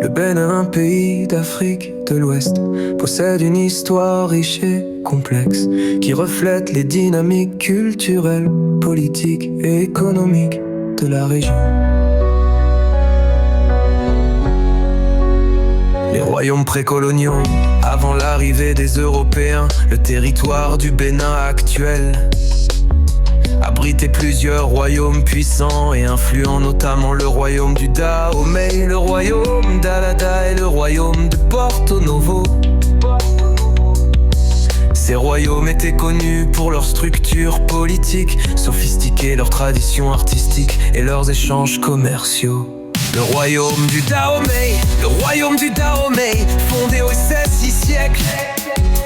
Le Bénin, un pays d'Afrique de l'Ouest, possède une histoire riche et complexe qui reflète les dynamiques culturelles, politiques et économiques de la région. Les royaumes précoloniaux, avant l'arrivée des Européens, le territoire du Bénin actuel abritait plusieurs royaumes puissants et influents, notamment le royaume du Dahomey, le royaume d'Alada et le royaume de Porto Novo. Ces royaumes étaient connus pour leur structure politique sophistiquée, leurs traditions artistiques et leurs échanges commerciaux. Le royaume du Dahomey, fondé au XVIe siècle,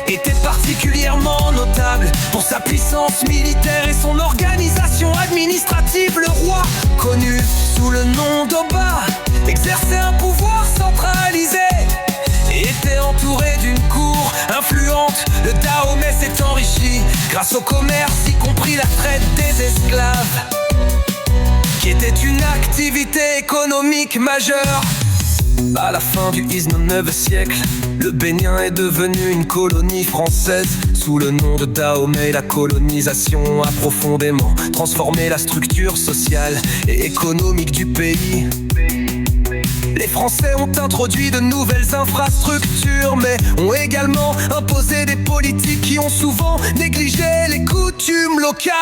était particulièrement notable pour sa puissance militaire et son organisation administrative. Le roi, connu sous le nom d'Oba, exerçait un pouvoir centralisé et était entouré d'une cour influente. Le Dahomey s'est enrichi grâce au commerce, y compris la traite des esclaves, qui était une activité économique majeure. À la fin du XIXe siècle, le Bénin est devenu une colonie française. Sous le nom de Dahomey, la colonisation a profondément transformé la structure sociale et économique du pays. Les Français ont introduit de nouvelles infrastructures, mais ont également imposé des politiques qui ont souvent négligé les coutumes locales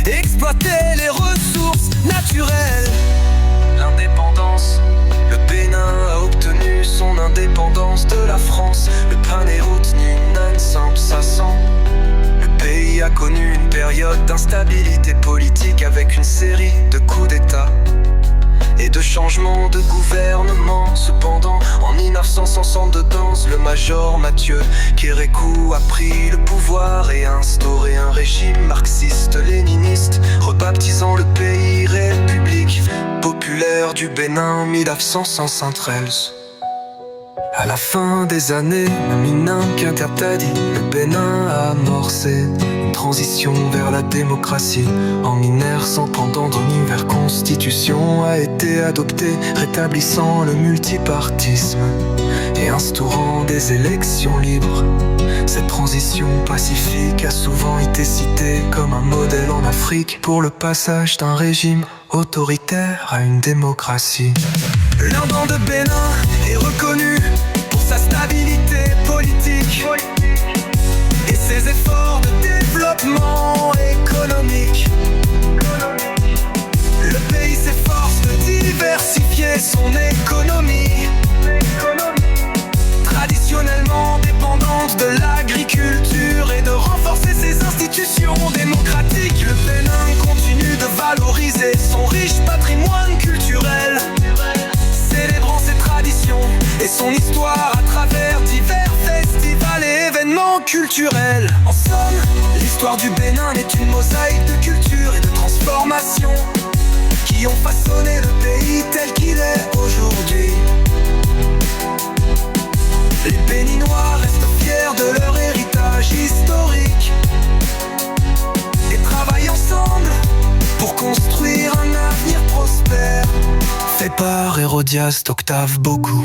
et exploité les ressources naturelles. L'indépendance. Le Bénin a obtenu son indépendance de la France. Le Panéroute Ninan Sampsassan. Le pays a connu une période d'instabilité politique avec une série de coups d'État et de changements de gouvernement. Cependant, en 1972, le major Mathieu Kérékou a pris le pouvoir et instauré un régime marxiste-léniniste, rebaptisant le pays République populaire du Bénin 1973. À la fin des années Mininquinterdit, le Bénin a amorcé une transition vers la démocratie. En 1930, une nouvelle constitution a été adoptée, rétablissant le multipartisme et instaurant des élections libres. Cette transition pacifique a souvent été citée comme un modèle en Afrique pour le passage d'un régime autoritaire à une démocratie. L'Indien de Bénin est reconnu pour sa stabilité politique et ses efforts de développement économique. Le pays s'efforce de diversifier son économie, traditionnellement dépendante de l'agriculture, et de renforcer ses institutions démocratiques. Le Bénin continue de valoriser son riche patrimoine culturel, célébrant ses traditions et son histoire à travers divers festivals et événements culturels. En somme, l'histoire du Bénin est une mosaïque de culture et de transformation qui ont façonné le pays tel qu'il est aujourd'hui. Les Béninois restent fiers de leur héritage historique et travaillent ensemble pour construire un avenir prospère. Fait par Hérodias d'Octave Beaucoup.